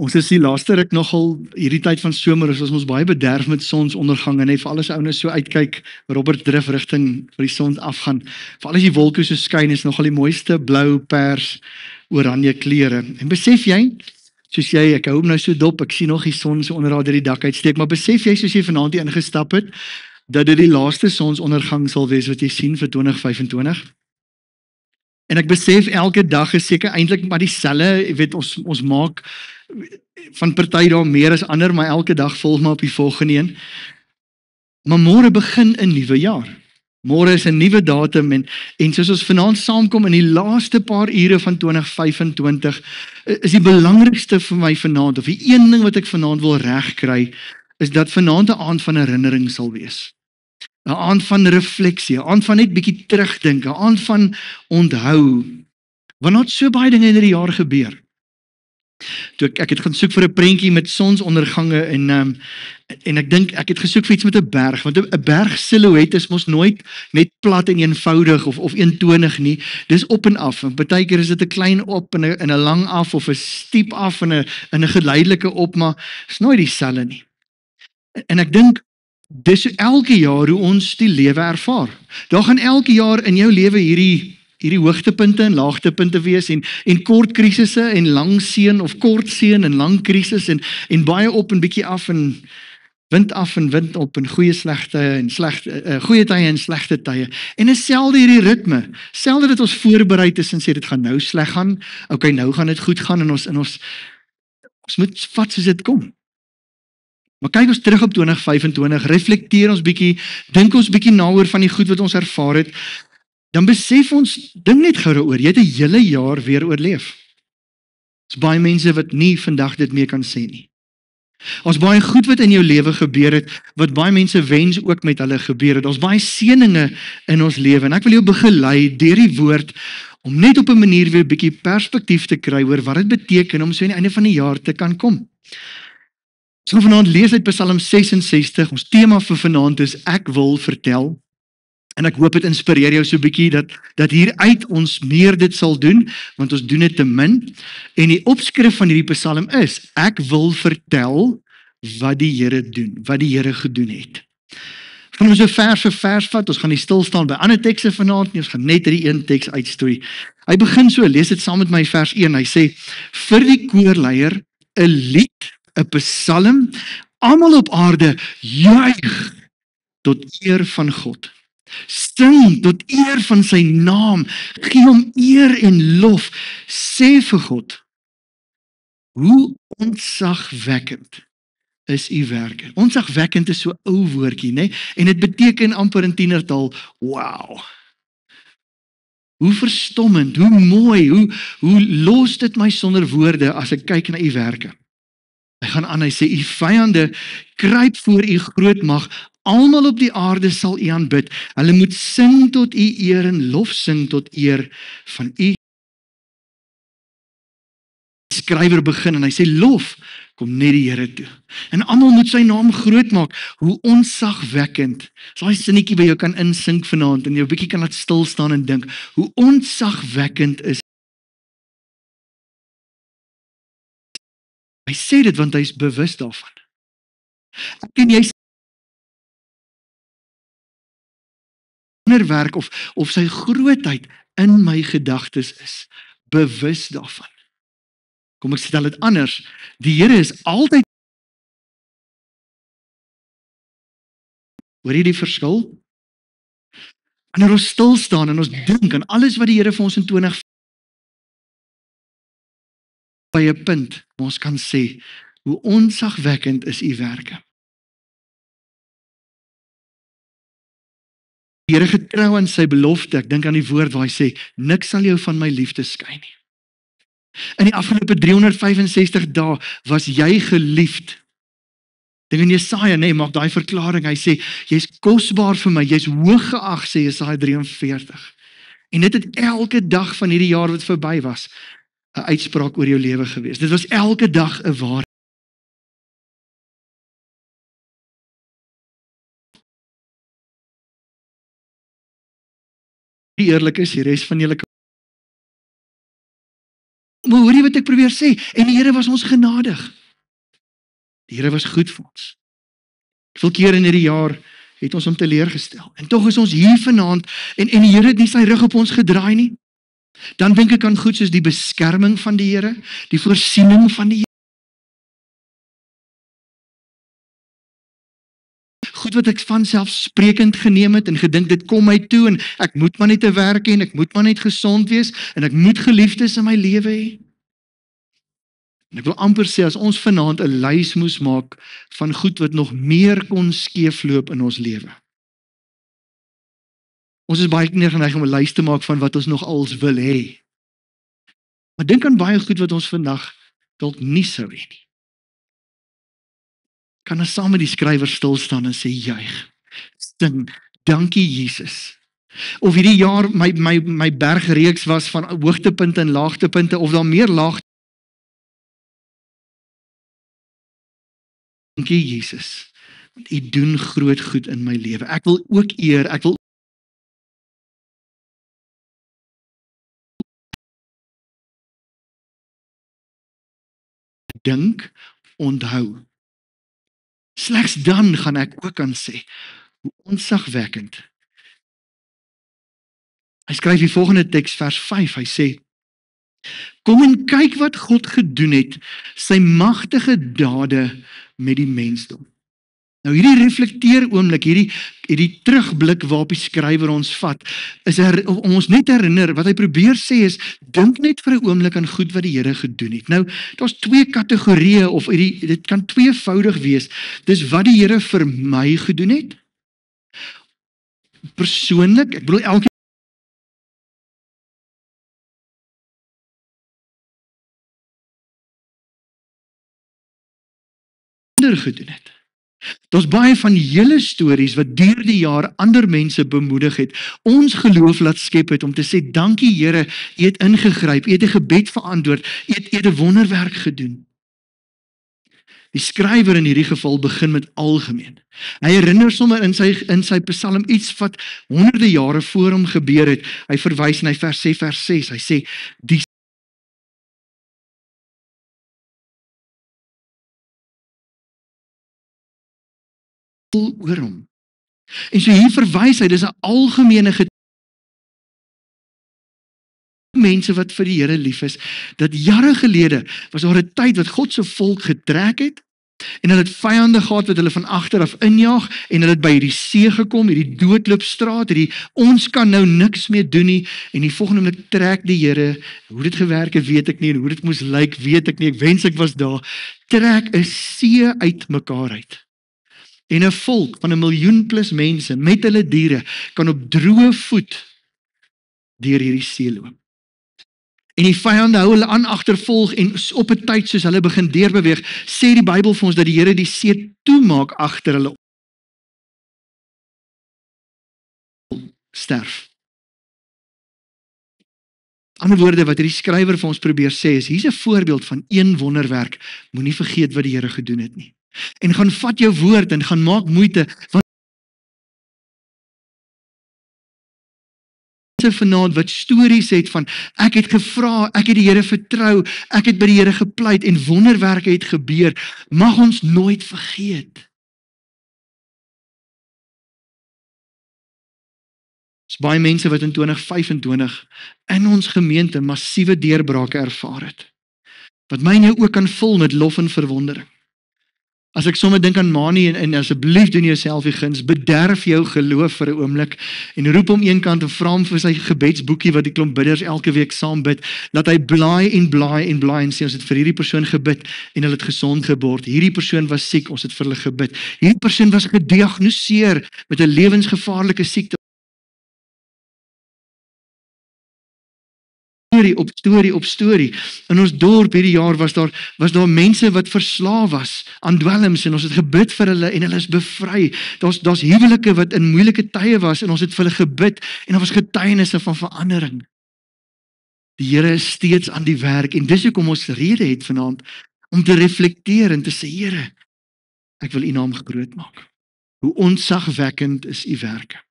Ons is die laaste ruk nogal hierdie tyd van somer is ons baie bederf met sonsondergang en vir alles ouens so uitkyk, Robert drif rigting vir die son afgaan. Vir alles die wolke so skyn is nogal die mooiste blou, pers, oranje kleure. En besef jy, soos jy, ek hou hom nou so dop, ek sien nog die son so onder die dak uitsteek, maar besef jy soos jy vanaand hier ingestap het, dat dit die laaste sonsondergang sal wees wat jy sien vir 2025? En ek besef elke dag is seker eintlik maar dieselfde, jy weet ons maak van party daar meer as ander, maar elke dag volg maar op die volgende een. Maar môre begin 'n nuwe jaar. Môre is 'n nuwe datum en soos ons vanaand saamkom in die laaste paar ure van 2025, is die belangrikste vir my vanaand, of die een ding wat ek vanaand wil regkry, is dat vanaand 'n aand van herinnering sal wees. 'n Aand van refleksie, 'n aand van net bietjie terugdink, 'n aand van onthou. Want daar het so baie dinge in hierdie jaar gebeur. Toe ek het gaan soek vir 'n prentjie met sonsondergange en ek dink ek het gesoek vir iets met 'n berg, want 'n berg silhouet is mos nooit net plat en eenvoudig of eentonig nie. Dis op en af. En partykeer is dit 'n klein op en 'n lang af of 'n stiep af en 'n geleidelike op, maar is nooit dieselfde nie. En ek dink dis elke jaar hoe ons die lewe ervaar. Daar gaan elke jaar in jou lewe hierdie hoogtepunte en laagtepunte wees en kort krisisse en lang seën of kort seën en lang krisis en baie op en bietjie af en wind op en goeie tye en slegte tye. En is selde hierdie ritme. Selde dat ons voorberei is en sê dit gaan nou sleg gaan. Okay, nou gaan dit goed gaan en ons moet vat soos dit kom. Maar kyk ons terug op 2025, reflekteer ons bietjie, dink ons bietjie naoor van die goed wat ons ervaar het, dan besef ons, dink net gou daaroor, jy het 'n hele jaar weer oorleef. Daar's baie mense wat nie vandag dit meer kan sê nie. Daar's baie goed wat in jou lewe gebeur het, wat baie mense wens ook met hulle gebeur het. Daar's baie seëninge in ons lewe, en ek wil jou begelei deur die woord, om net op 'n manier weer bietjie perspektief te kry oor wat dit beteken om so aan die einde van die jaar te kan kom. Ons gaan vanaand lees uit Psalm 66, ons tema vir vanaand is Ek wil vertel, en ek hoop dit inspireer jou so 'n bietjie, dat hieruit ons meer dit sal doen, want ons doen dit te min, en die opskrif van hierdie Psalm is, ek wil vertel wat die Here doen, wat die Here gedoen het. Ons gaan so vers vir vers vat, ons gaan nie stil staan by ander tekste vanaand nie, ons gaan net hierdie een teks uitstoei. Hy begin so, lees dit saam met my vers 1, hy sê, vir die koorleier 'n lied, 'n psalm, almal op aarde juig tot eer van God. Sing tot eer van sy naam, gee hom eer en lof, sê vir God, hoe ontzagwekkend is u werke. Ontzagwekkend is so 'n ou woordjie, né? En dit beteken amper in tienertaal, wow. Hoe verstommend, hoe mooi, hoe los dit my sonder woorde as ek kyk na u werke. Hy gaan aan, hy sê, u vyande kruip voor u groot mag, almal op die aarde sal u aanbid, hulle moet sing tot u eer en lof sing tot eer van u. Die skrywer begin en hy sê, lof, kom net die Here toe. En almal moet sy naam groot maak, hoe ontzagwekkend. So daai sinnetjie by jou kan insink vanaand en jou bietjie kan laat stil staan en dink, hoe ontzagwekkend is. Hy sê dit want hy is bewus daarvan. Ek en jy wonderwerk of sy grootheid in my gedagtes is, bewus daarvan. Kom ek stel dit anders, die Here is altyd, hoor jy die verskil? Wanneer ons stil staan en ons dink aan alles wat die Here vir ons in 20 by 'n punt, waar ons kan sê, hoe ontzagwekkend is u werke. Die Here getrou aan sy belofte, ek dink aan die woord waar hy sê, niks sal jou van my liefde skei nie. In die afgelope 365 dae was jy geliefd. Dink aan Jesaja, nee, maak daai verklaring, hy sê, jy's kosbaar vir my, jy's hooggeag, sê Jesaja 43. En dit het elke dag van hierdie jaar wat verby was, 'n uitspraak oor jou lewe gewees. Dit was elke dag 'n waarheid. Die eerlik is, die res van julle Maar hoor jy wat ek probeer sê? En die Here was ons genadig. Die Here was goed vir ons. Veel keer in hierdie jaar het ons hom teleurgestel. En tog is ons hier vanaand en die Here het nie sy rug op ons gedraai nie. Dan dink ek aan goed soos die beskerming van die Here, die voorsiening van die Here. Goed wat ek van selfsprekend geneem het en gedink dit kom my toe en ek moet maar net te werk en ek moet maar net gesond wees en ek moet geliefdes in my lewe hê. En ek wil amper sê as ons vanaand 'n lys moes maak van goed wat nog meer kon skeefloop in ons lewe. Ons is baie keer geneig om 'n lys te maak van wat ons nog als wil hê. Maar dink aan baie goed wat ons vandag dalk nie sou hê nie. Kan ons saam met die skrywer stil staan en sê juig, sing, dankie Jesus. Of hierdie jaar my bergreeks was van hoogtepunte en laagtepunte of daar meer laagtepunte. Dankie Jesus, want U doen groot goed in my lewe. Ek wil ook eer, ek wil dink, onthou. Slegs dan gaan ek ook kan sê, hoe ontzagwekkend. Hy skryf die volgende teks, vers 5, hy sê, kom en kyk wat God gedoen het, sy magtige dade met die mensdom. Nou hierdie reflekteer oomblik, hierdie terugblik waarop die skrywer ons vat, is om ons net te herinner, wat hy probeer sê is, dink net vir 'n oomblik aan goed wat die Here gedoen het. Nou, daar's twee kategorieë, of dit kan tweevoudig wees. Dis wat die Here vir my gedoen het. Persoonlik, ek bedoel elke ander gedoen het. Daar's baie van julle stories wat deur die jaar ander mense bemoedig het, ons geloof laat skep het om te sê, dankie Here, U het ingegryp, U het 'n gebed verantwoord, U het 'n wonderwerk gedoen. Die skrywer in hierdie geval begin met algemeen. Hy herinner sommer in sy Psalm iets wat honderde jare voor hom gebeur het. Hy verwys en hy vers 6, hy sê, die oor hom. En so hier verwys hy, dis 'n algemene mense wat vir die Here lief is, dat jare gelede was daar 'n tyd wat God se volk getrek het, en hulle het vyande gehad wat hulle van agter af injaag, en hulle het by hierdie see gekom, hierdie doodloopstraat, ons kan nou niks meer doen nie, en die volgende oomblik trek die Here, hoe dit gewerk het, weet ek nie, en hoe dit moes lyk, weet ek nie, ek wens ek was daar, trek 'n see uit mekaar uit. En 'n volk van 1 miljoen plus mense, met hulle diere, kan op droë voet deur hierdie see loop. En die vyande hou hulle aan agtervolg en op 'n tyd soos hulle begin deurbeweeg, sê die Bybel vir ons dat die Here die see toemaak agter hulle sterf. Ander woorde wat hierdie skrywer vir ons probeer sê is, hier's 'n voorbeeld van een wonderwerk, moenie vergeet wat die Here gedoen het nie. En gaan vat jou woord en gaan maak moeite, want vanaand wat stories het van, ek het gevra, ek het die Here vertrou, ek het by die Here gepleit en wonderwerke het gebeur, mag ons nooit vergeet. Is baie mense wat in 2025 in ons gemeente massiewe deurbrake ervaar het, wat my en jou ook kan vul met lof en verwondering. As ek sommer dink aan Mani en asseblief doen jouself die guns, bederf jou geloof vir 'n oomblik en roep hom eenkant en vra hom vir sy gebedsboekie wat die klomp bidders elke week saam bid, laat hy blaai en blaai en blaai en sê ons het vir hierdie persoon gebid en hulle het gesond geword. Hierdie persoon was siek, ons het vir hulle gebid. Hierdie persoon was gediagnoseer met 'n lewensgevaarlike siekte. Storie op storie. In ons dorp hierdie jaar was daar mense wat verslaaf was aan dwelms en ons het gebid vir hulle en hulle is bevry. Daar's huwelike wat in moeilike tye was en ons het vir hulle gebid en daar was getuienisse van verandering. Die Here is steeds aan die werk en dis hoekom ons rede het vanaand om te reflekteer en te sê, Here, ek wil U naam groot maak. Hoe ontzagwekkend is U werke.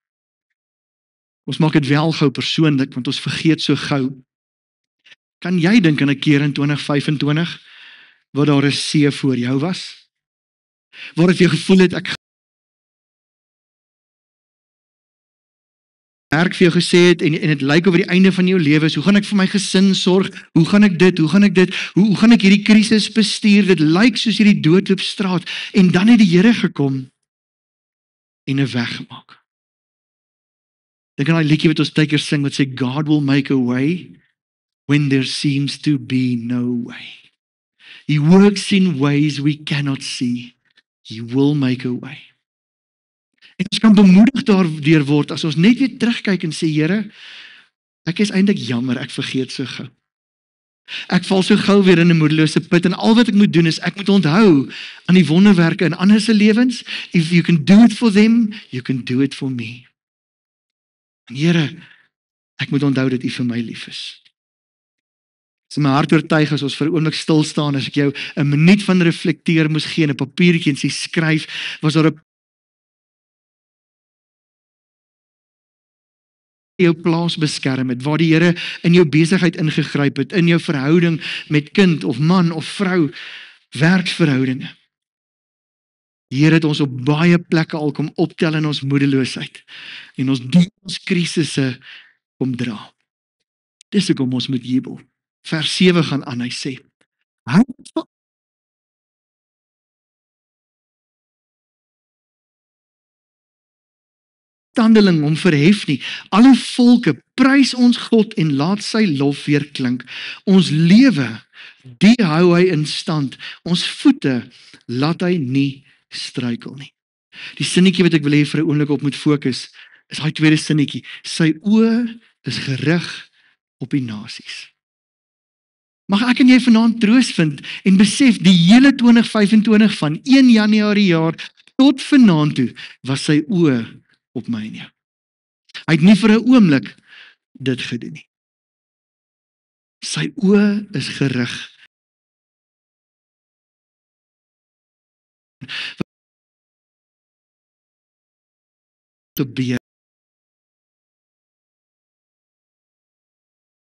Ons maak dit wel gou persoonlik want ons vergeet so gou. Kan jy dink aan 'n keer in 2025 waar daar 'n see voor jou was? Waar het jy gevoel het ek werk vir jou gesê het en dit lyk oor die einde van jou lewe is, hoe gaan ek vir my gesin sorg? Hoe gaan ek dit? Hoe gaan ek hierdie krisis bestuur? Dit lyk soos hierdie doodloopstraat en dan het die Here gekom en 'n weg gemaak. Dink aan daai liedjie wat ons baie keer sing wat sê God will make a way when there seems to be no way. He works in ways we cannot see. He will make a way. En ons kan bemoedig daardeur word as ons net weer terugkyk en sê, Here, ek is eintlik jammer, ek vergeet so gou. Ek val so gou weer in 'n moedelose put en al wat ek moet doen is ek moet onthou aan die wonderwerke in ander se lewens. If you can do it for them, you can do it for me. En Here, ek moet onthou dat U vir my lief is. Dis my hart oortuig as ons vir 'n oomblik stil staan, as ek jou 'n minuut van reflekteer moes gee, 'n papiertjie en sê skryf, was daar 'n jou plaas beskerm het, waar die Here in jou besigheid ingegryp het, in jou verhouding met kind of man of vrou, werksverhoudinge. Die Here het ons op baie plekke al kom optel in ons moedeloosheid en ons krisisse kom dra. Dis hoekom ons moet jubel. Vers 7 gaan aan, hy sê, hy het standeling om verhef nie. Alle volke, prys ons God en laat sy lof weer klink. Ons lewe, die hou hy in stand. Ons voete, laat hy nie struikel nie. Die sinnetjie wat ek wil hê vir 'n oomblik op moet fokus, is daai tweede sinnetjie. Sy oë is gerig op die nasies. Mag ek en jy vanaand troos vind en besef die hele 2025 van 1 Januarie jaar tot vanaand toe was sy oë op my en jou. Hy het nie vir 'n oomblik dit gedoen nie. Sy oë is gerig.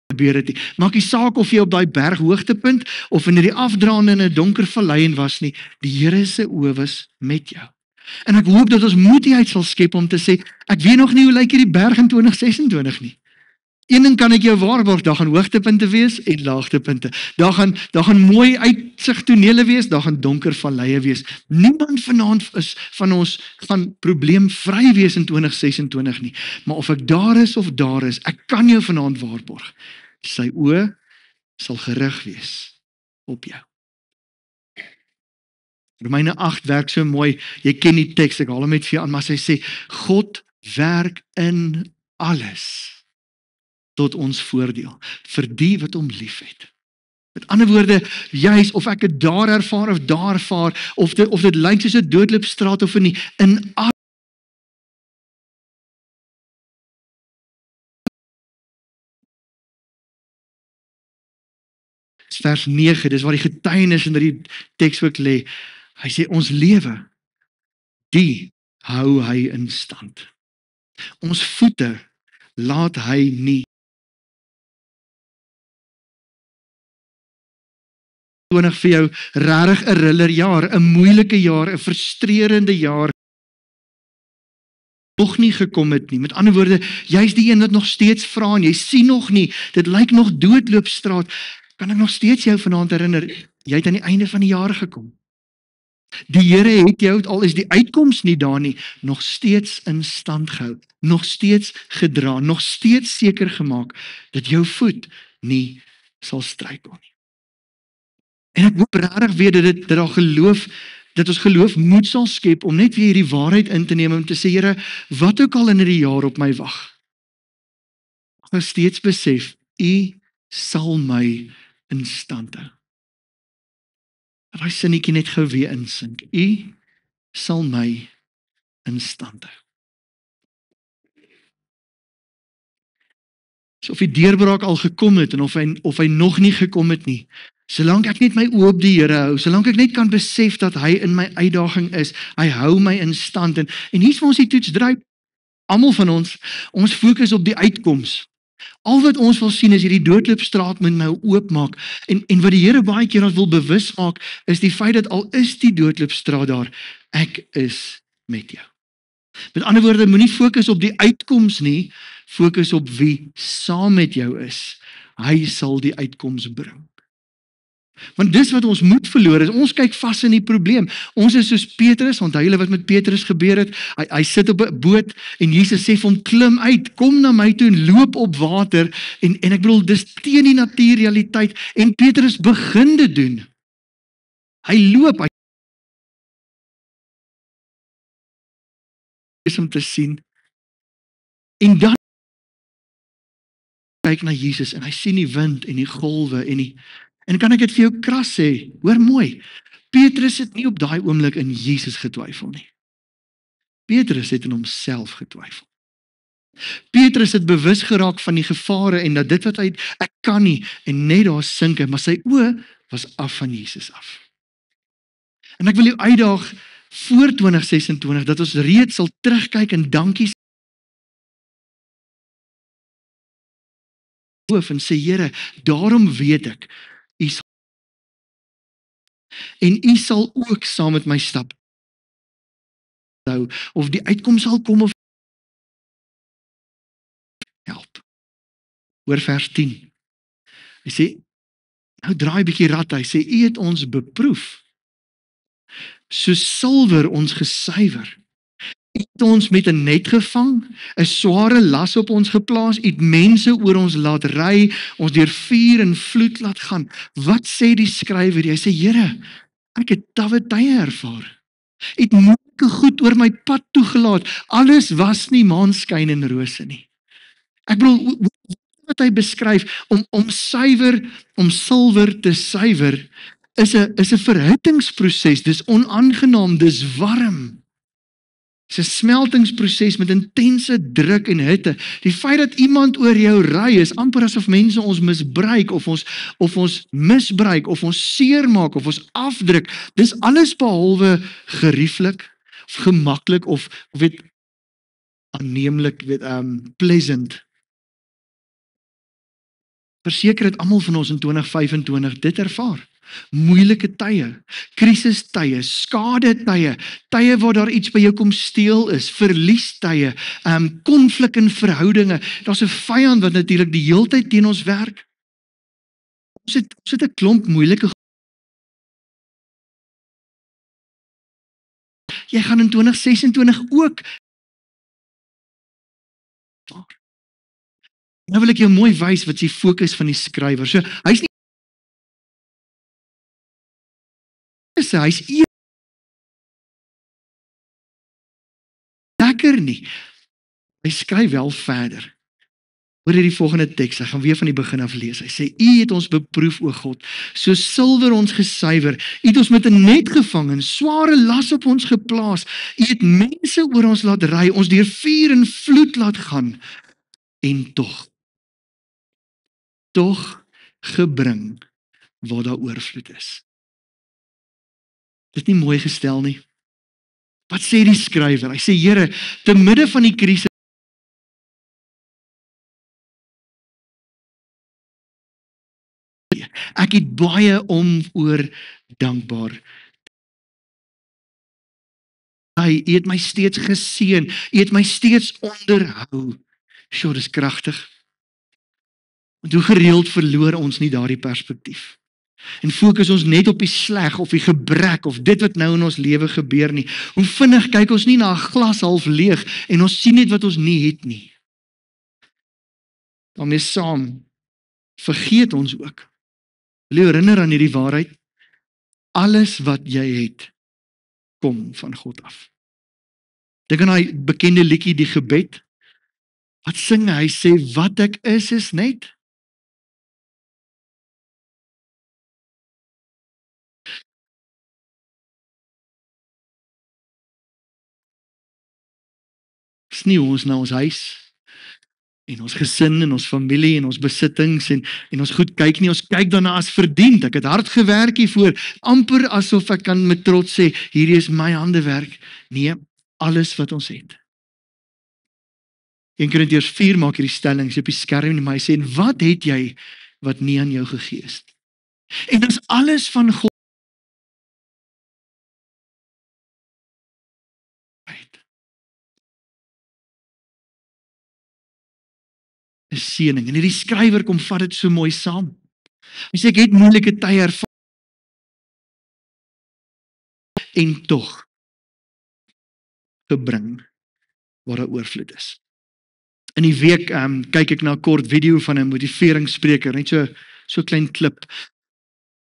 Gebeur het nie. Maak nie saak of jy op daai berg hoogtepunt of in die afdraande in 'n donker vallei was nie, die Here se oë was met jou. En ek hoop dat ons moedigheid sal skep om te sê, ek weet nog nie hoe lyk hierdie berg in 2026 nie. Een ding kan ek jou waarborg, daar gaan hoogtepunte wees en laagtepunte. Daar gaan mooi uitsigtonele wees, daar gaan donker valleie wees. Niemand vanaand van ons gaan probleemvry wees in 2026 nie. Maar of ek daar is of daar is, ek kan jou vanaand waarborg. Sy oë sal gerig wees op jou. Romeine 8 werk so mooi. Jy ken die teks, ek haal hom net vir jou aan, maar sy sê God werk in alles tot ons voordeel, vir die wat hom liefhet. Met ander woorde, juis of ek dit daar ervaar of daar ervaar, of dit lyk soos 'n doodloopstraat of nie, in vers 9, dis waar die getuienis in die teks ook lê. Hy sê ons lewe, die hou hy in stand. Ons voete laat hy nie 20 vir jou regtig 'n riller jaar, 'n moeilike jaar, 'n frustrerende jaar nog nie gekom het nie. Met ander woorde, jy's die een wat nog steeds vra en jy sien nog nie, dit lyk nog doodloopstraat. Kan ek nog steeds jou vanaand herinner, jy het aan die einde van die jaar gekom. Die Here het jou, al is die uitkoms nie daar nie, nog steeds in stand gehou, nog steeds gedra, nog steeds seker gemaak dat jou voet nie sal struikel nie. En ek hoop regtig weer dat ons geloof moed sal skep om net weer hierdie waarheid in te neem om te sê, Here, wat ook al in hierdie jaar op my wag, ek nou steeds besef, U sal my in stand hou. Daai sinnetjie net gou weer insink. U sal my in stand hou. So of die deurbraak al gekom het en of hy nog nie gekom het nie, solank ek net my oë op die Here hou, solank ek net kan besef dat hy in my uitdaging is, hy hou my in stand en hier's vir ons die toetsdryf. Almal van ons fokus op die uitkoms. Al wat ons wil sien is hierdie doodloopstraat moet nou oopmaak. En wat die Here baie keer ons wil bewus maak, is die feit dat al is die doodloopstraat daar, ek is met jou. Met ander woorde, moenie fokus op die uitkoms nie, fokus op wie saam met jou is. Hy sal die uitkoms bring. Want dis wat ons moet verloor is, ons kyk vas in die probleem. Ons is soos Petrus, onthou julle wat met Petrus gebeur het? Hy sit op 'n boot en Jesus sê vir hom, klim uit, kom na my toe en loop op water. En ek bedoel, dis teen die natuurrealiteit. En Petrus begin dit doen. Hy loop, hy is om te sien. En dan kyk na Jesus en hy sien die wind en die golwe en kan ek dit vir jou kras sê, hoor mooi, Petrus het nie op daai oomblik in Jesus getwyfel nie. Petrus het in homself getwyfel. Petrus het bewus geraak van die gevare en dat dit wat hy, ek kan nie, en net daar sink hy, maar sy oë was af van Jesus af. En ek wil jou uitdaag voor 2026, dat ons reeds sal terugkyk en dankie hoof en sê, Here, daarom weet ek, U sal, en U sal ook saam met my stap, of die uitkom sal kom of help. Hoor vers 10. Hy sê, nou draai 'n bietjie rat, hy sê, U het ons beproef, soos silwer ons gesuiwer. U het ons met 'n net gevang, 'n sware las op ons geplaas, U het mense oor ons laat ry, ons deur vuur en vloed laat gaan. Wat sê die skrywer? Hy sê, Here, ek het tawwe tye ervaar. U het moeilike goed oor my pad toegelaat. Alles was nie maanskyn en rose nie. Ek bedoel, wat hy beskryf, om silwer te suiwer, is 'n verhittingsproses, dis onaangenaam, dis warm. Dis 'n smeltingsproses met intense druk en hitte. Die feit dat iemand oor jou ry is amper asof mense ons misbruik of ons misbruik of ons seermaak of ons afdruk. Dis alles behalwe gerieflik of gemaklik of weet aanneemlik, pleasant. Verseker het almal van ons in 2025 dit ervaar. Moeilike tye, krisistye, skadetye, tye waar daar iets by jou kom steel is, verliestye, konflik in verhoudinge. Daar's 'n vyand wat natuurlik die heeltyd teen ons werk. Ons het 'n klomp moeilike. Jy gaan in 2026 ook. Nou wil ek jou mooi wys wat die fokus van die skrywer. So, hy's lekker nie. Hy skryf wel verder. Hoor hier die volgende teks, ek gaan weer van die begin af lees. Hy sê, U het ons beproef, o God, so silwer ons gesuiwer. U het ons met 'n net gevang en sware las op ons geplaas. U het mense oor ons laat ry, ons deur vuur en vloed laat gaan. En tog gebring waar daar oorvloed is. Dit is nie mooi gestel nie. Wat sê die skrywer? Hy sê, Here, te midde van die krisis, ek het baie om oor dankbaar. U het my steeds geseën, U het my steeds onderhou. Sjoe, dis kragtig. Want hoe gereeld verloor ons nie daardie perspektief. En fokus ons net op die sleg of die gebrek of dit wat nou in ons lewe gebeur nie. Hoe vinnig kyk ons nie na 'n glas half leeg en ons sien net wat ons nie het nie. Daarmee saam vergeet ons ook. Wil jy herinner aan hierdie waarheid? Alles wat jy het, kom van God af. Dink aan daai bekende liedjie, die gebed. Wat sing hy? Hy sê, wat ek is net is nie hoe ons na ons huis en ons gesin en ons familie en ons besittings en ons goed kyk nie, ons kyk daarna as verdiend. Ek het hard gewerk hiervoor, amper asof ek kan met trots sê, hierdie is my handewerk. Nee, alles wat ons het 1 Korintiërs 4 maak hierdie stellings op die skerm, maar hy sê, en wat het jy wat nie aan jou gegee is? En dis alles van God. Dis seëning. En hierdie skrywer kom vat dit so mooi saam. Hy sê ek het moeilike tye ervaar en tog gebring waar daar oorvloed is. In die week kyk ek na 'n kort video van 'n motiveringsspreker, net so klein klip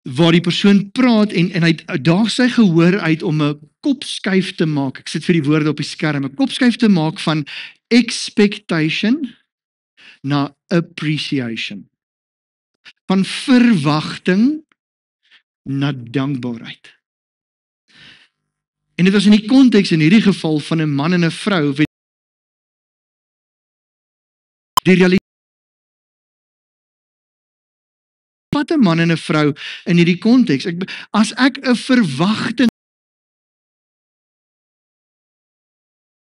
waar die persoon praat en hy daag sy gehoor uit om 'n kopskuif te maak. Ek sit vir die woorde op die skerm, 'n kopskuif te maak van expectation na appreciation. Van verwagting na dankbaarheid. En dit was in die konteks in hierdie geval van 'n man en 'n vrou, die realiteit wat 'n man en 'n vrou in hierdie konteks. As ek 'n verwagting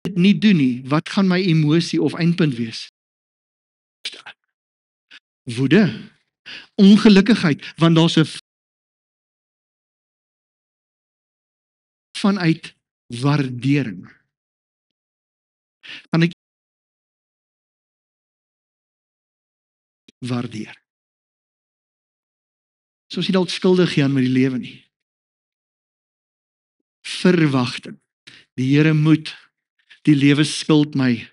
dit nie doen nie, wat gaan my emosie of eindpunt wees? Woede, ongelukkigheid, want daar's 'n vanuit waardering. Kan ek waardeer? Soos jy dalk skuldig gaan met die lewe nie. Verwagting. Die Here moet, die lewe skuld my.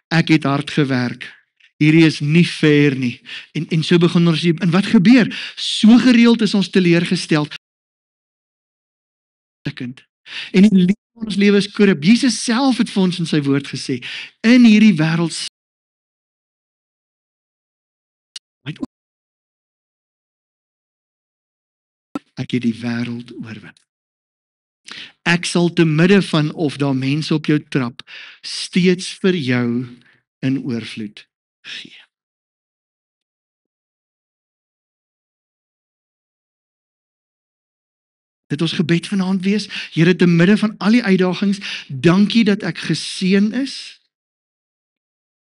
Ek het hard gewerk. Hierdie is nie fair nie. En so begin ons, en wat gebeur? So gereeld is ons teleurgesteld. En die lewe van ons lewe is korrup. Jesus self het vir ons in sy woord gesê, in hierdie wêreld ek het die wêreld oorwin. Ek sal te midde van of daar mense op jou trap, steeds vir jou in oorvloed gee. Dit ons gebed vanaand wees, Here, te midde van al die uitdagings, dankie dat ek geseën is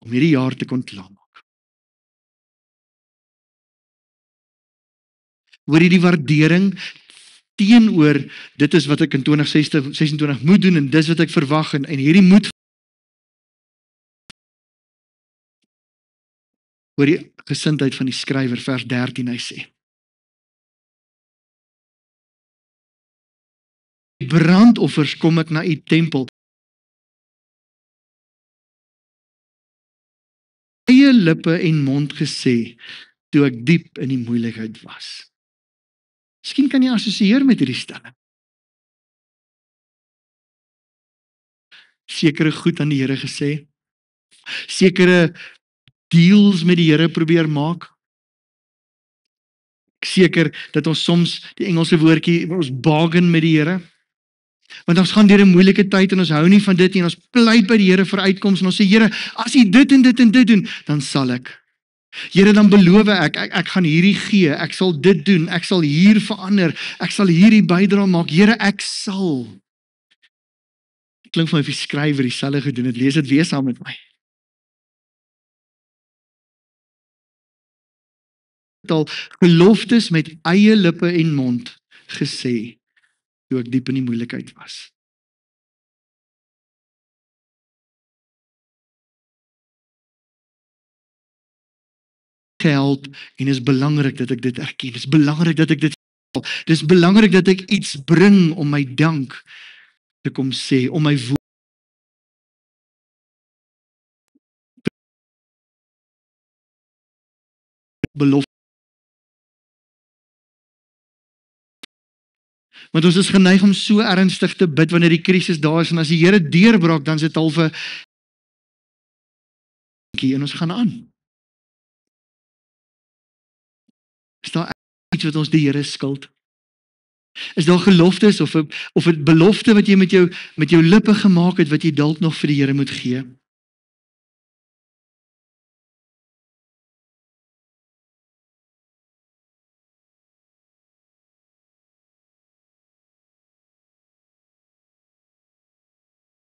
om hierdie jaar te kon klaarmaak. Hoor jy die waardering teenoor dit is wat ek in 2026 moet doen en dis wat ek verwag en hierdie moet hoor die gesindheid van die skrywer vers 13 hy sê brandoffers kom ek na u tempel eie lippe en mond gesê toe ek diep in die moeilikheid was. Miskien kan jy assosieer met hierdie stelling. Sekere goed aan die Here gesê, sekere deals met die Here probeer maak. Seker dat ons soms die Engelse woordjie ons bargain met die Here. Want ons gaan deur 'n moeilike tyd en ons hou nie van dit nie en ons pleit by die Here vir uitkoms en ons sê Here, as U dit en dit en dit doen, dan sal ek. Here, dan beloof ek gaan hierdie gee, ek sal dit doen, ek sal hier verander, ek sal hierdie bydra maak. Here, ek sal. Dit klink vir my of die skrywer dieselfde gedoen het. Lees dit weer saam met my. Al geloftes met eie lippe en mond gesê toe ek diep in die moeilikheid was. Geld en is belangrik dat ek dit erken. Dis belangrik dat ek dit dis belangrik dat ek iets bring om my dank te kom sê, om my belofte. Want ons is geneig om so ernstig te bid wanneer die krisis daar is en as die Here deurbreek dan is dit halfe en ons gaan aan. Is daar iets wat ons die Here skuld? Is daar geloftes of 'n belofte wat jy met jou lippe gemaak het wat jy dalk nog vir die Here moet gee?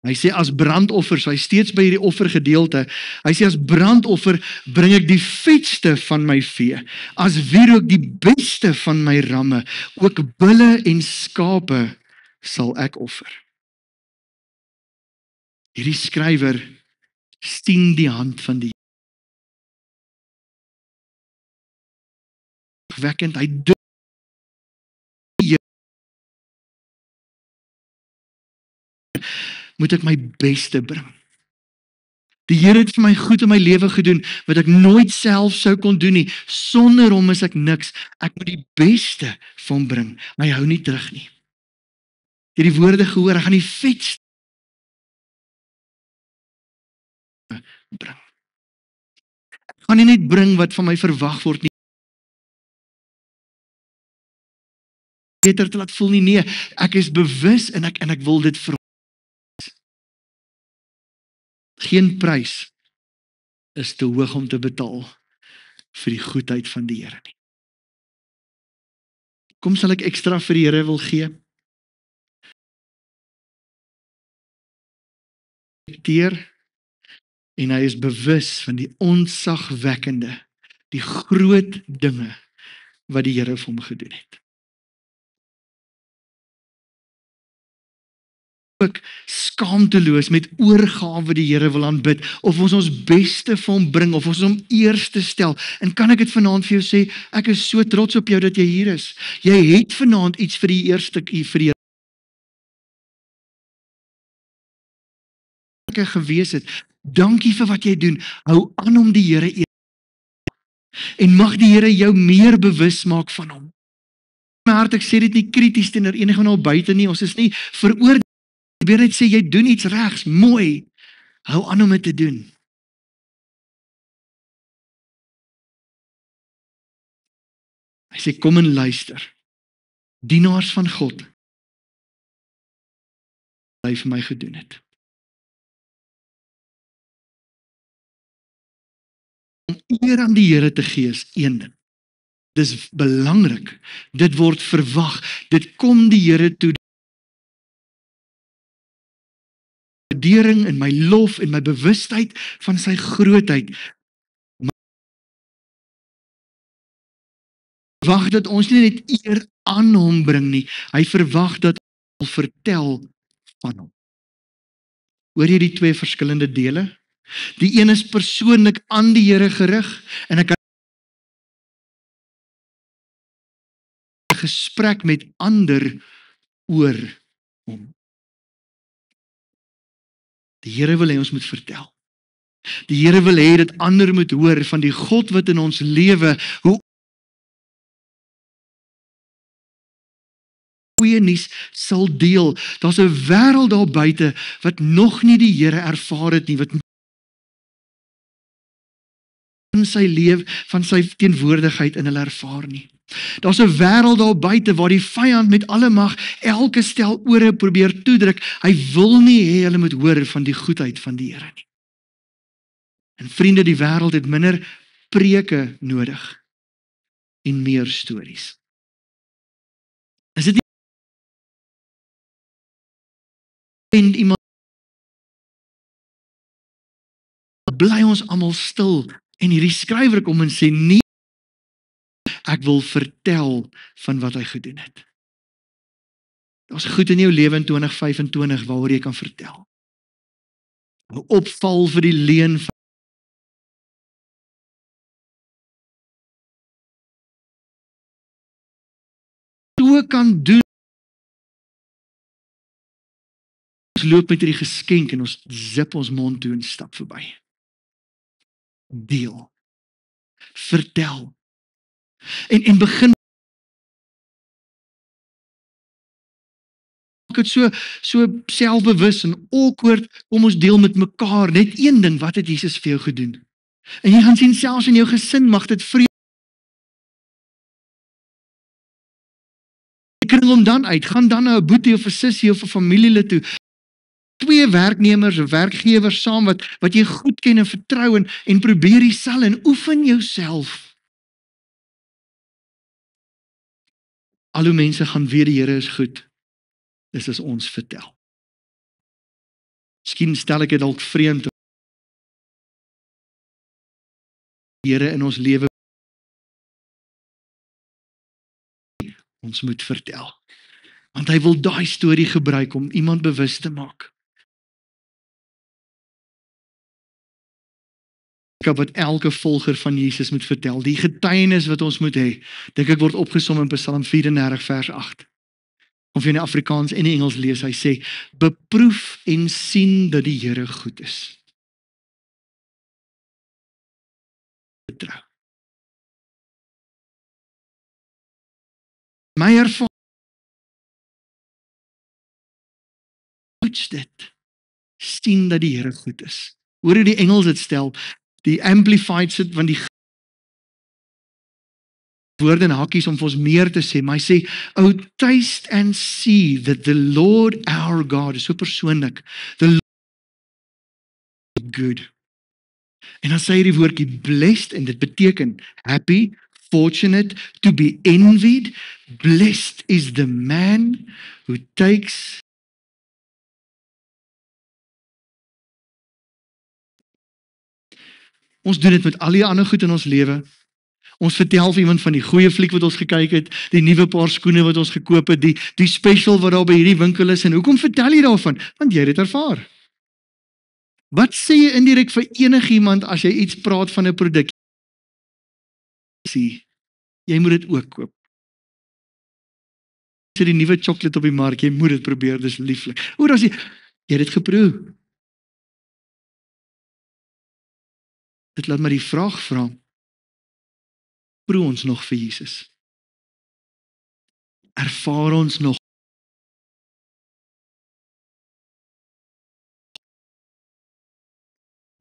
Hy sê as brandoffer, so hy steeds by hierdie offergedeelte. Hy sê as brandoffer bring ek die vetste van my vee, as wierook die beste van my ramme, ook bulle en skape sal ek offer. Hierdie skrywer sien die hand van die wekkend. Hy dink moet ek my beste bring. Die Here het vir my goed in my lewe gedoen wat ek nooit self sou kon doen nie. Sonder hom is ek niks. Ek moet die beste van hom bring. Hy hou nie terug nie. Jy het die woorde gehoor, ek gaan die vetste bring. Ek gaan nie net bring wat van my verwag word nie. Beter te laat voel nie. Nee, ek is bewus en ek wil dit vir hom. Geen prys is te hoog om te betaal vir die goedheid van die Here nie. Kom sal ek ekstra vir die Here wil gee? En hy is bewus van die onsagwekkende, die groot dinge wat die Here vir hom gedoen het. Ook skaamteloos met oorgawe die Here wil aanbid, of ons beste vir hom bring, of ons hom eerste stel. En kan ek dit vanaand vir jou sê, ek is so trots op jou dat jy hier is. Jy het vanaand iets vir die eerste, vir die Here gewees het. Dankie vir wat jy doen. Hou aan om die Here eer. En mag die Here jou meer bewus maak van hom. My hart, ek sê dit nie krities teenoor enige nou buite nie. Ons is nie veroordeel. Die Here sê jy doen iets regs, mooi. Hou aan om dit te doen. Hy sê kom en luister. Dienaars van God. Hy vir my gedoen het. Om eer aan die Here te gee is een ding. Dis belangrik. Dit word verwag. Dit kom die Here toe. Waardering en my lof en my bewustheid van sy grootheid. Verwag dat ons nie net eer aan hom bring nie. Hy verwag dat ons vertel van hom. Hoor jy die twee verskillende dele? Die een is persoonlik aan die Here gerig en ek kan 'n gesprek met ander oor hom. Die Here wil hê ons moet vertel. Die Here wil hê dat ander moet hoor van die God wat in ons lewe, hoe goeie nuus sal deel. Daar's 'n wêreld daar buite wat nog nie die Here ervaar het nie, wat in sy lewe van sy teenwoordigheid in hulle ervaar nie. Daar's 'n wêreld daar buite waar die vyand met alle mag elke stel ore probeer toedruk. Hy wil nie hê hulle moet hoor van die goedheid van die Here nie. En vriende, die wêreld het minder preke nodig en meer stories. Is dit nie en iemand bly ons almal stil en hierdie skrywer kom en sê nee, ek wil vertel van wat hy gedoen het. Daar's goed in jou lewe in 2025 waaroor jy kan vertel. Hou opval vir die leuen van so kan doen. Ons loop met hierdie geskenk en ons zip ons mond toe en stap verby. Deel. Vertel. En begin maak dit so selfbewus en awkward, kom ons deel met mekaar net een ding, wat het Jesus vir jou gedoen? En jy gaan sien selfs in jou gesin mag dit vrede. Kring hom dan uit, gaan dan na 'n boetie of 'n sussie of 'n familielid toe. Twee werknemers of werkgewers saam wat jy goed ken en vertrou en probeer dieselfde en oefen jouself. Al hoe mense gaan weet die Here is goed, dis as ons vertel. Miskien stel ek dit dalk vreemd, die Here in ons lewe ons moet vertel. Want hy wil daai storie gebruik om iemand bewus te maak. Wat elke volger van Jesus moet vertel, die getuienis wat ons moet hê, dink ek word opgesom in Psalm 34 vers 8. Of jy in die Afrikaans en die Engels lees, hy sê, beproef en sien dat die Here goed is. Vertrou. My ervaring toets dit. Sien dat die Here goed is. Hoor hoe die Engels dit stel, die Amplified sit, want die woorde en hakkies om vir ons meer te sê, maar hy sê, oh, taste and see that the Lord our God, is so persoonlik, the Lord is good. En dan sê hy die woordjie blessed, en dit beteken happy, fortunate, to be envied, blessed is the man who takes ons doen dit met al die ander goed in ons lewe. Ons vertel vir iemand van die goeie fliek wat ons gekyk het, die nuwe paar skoene wat ons gekoop het, die special wat daar by hierdie winkel is, en hoekom vertel jy daarvan? Want jy het dit ervaar. Wat sê jy indirek vir enigiemand as jy iets praat van 'n produk? Jy moet dit ook koop. As jy die nuwe chocolate op die mark, jy moet dit probeer, dis lieflik. Oor as jy het dit geproe. Dit laat my die vraag vra, proe ons nog vir Jesus? Ervaar ons nog?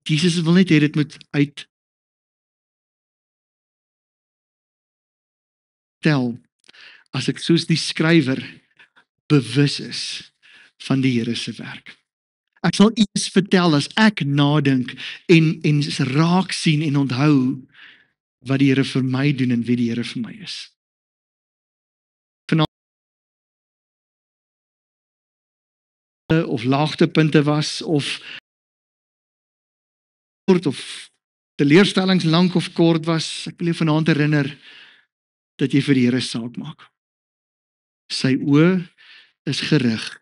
Jesus wil net hê dit moet uittel, as ek soos die skrywer bewus is van die Here se werk. Ek sal iets vertel as ek nadink en raak sien en onthou wat die Here vir my doen en wie die Here vir my is. Of laagtepunte was, of kort of teleurstellings lank of kort was, ek wil jou vanaand herinner dat jy vir die Here saak maak. Sy oë is gerig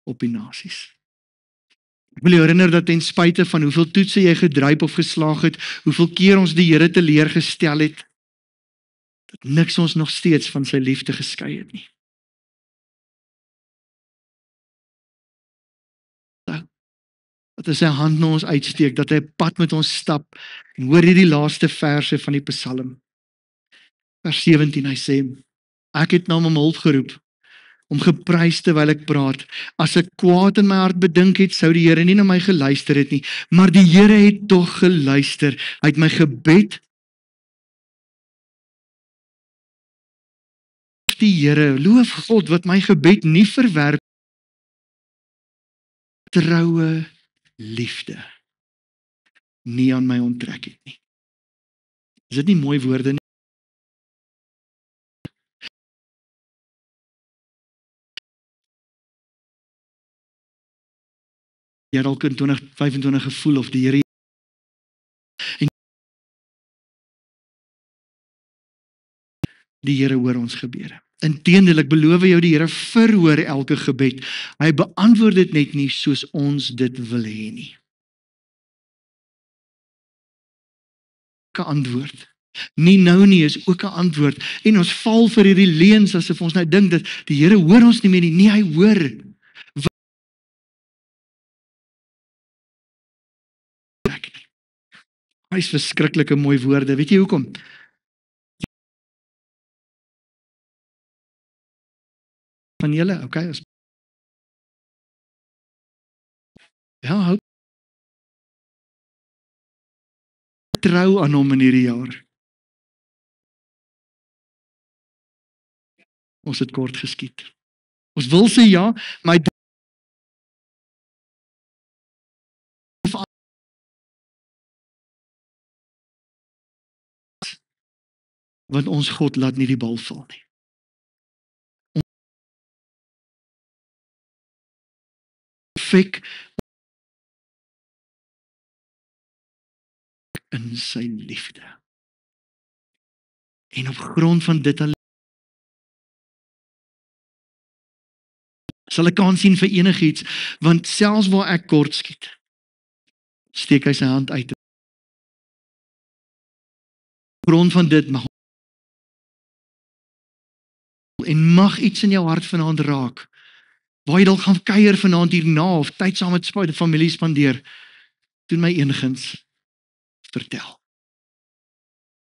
op die nasies. Ek wil jou herinner dat ten spyte van hoeveel toetse jy gedruip of geslaag het, hoeveel keer ons die Here teleurgestel het, dat niks ons nog steeds van sy liefde geskei het nie. Dat hy sy hand na ons uitsteek, dat hy 'n pad met ons stap, en hoor hierdie laaste verse van die Psalm. Vers 17, hy sê, ek het na hom om hulp geroep, om geprys terwyl ek praat. As ek kwaad in my hart bedink het, sou die Here nie na my geluister het nie, maar die Here het tog geluister. Hy het my gebed, die Here, loof God wat my gebed nie verwerp, troue liefde nie aan my onttrek het nie. Is dit nie mooi woorde nie? Jy het dalk in 2025 gevoel of die Here en die Here hoor ons gebede. Inteendeel, ek beloof jou, die Here verhoor elke gebed. Hy beantwoord dit net nie soos ons dit wil hê nie. 'n antwoord. Nie nou nie is ook 'n antwoord. En ons val vir hierdie leuns asof ons nou dink dat die Here hoor ons nie meer nie. Nee, hy hoor. Hy is verskriklike mooi woorde. Weet jy hoekom? Van julle, okay? Ja, hou trou aan hom in hierdie jaar. Ons het kort geskiet. Ons wil sê ja, maar want ons God laat nie die bal val nie. Perfek sy liefde. En op grond van dit alleen sal ek kans sien vir enigiets, want selfs waar ek kort skiet, steek hy sy hand uit. Op grond van dit mag en mag iets in jou hart vanaand raak, waar jy dalk gaan kuier vanaand hierna, of tyd saam met familie spandeer, doen my enigsins vertel.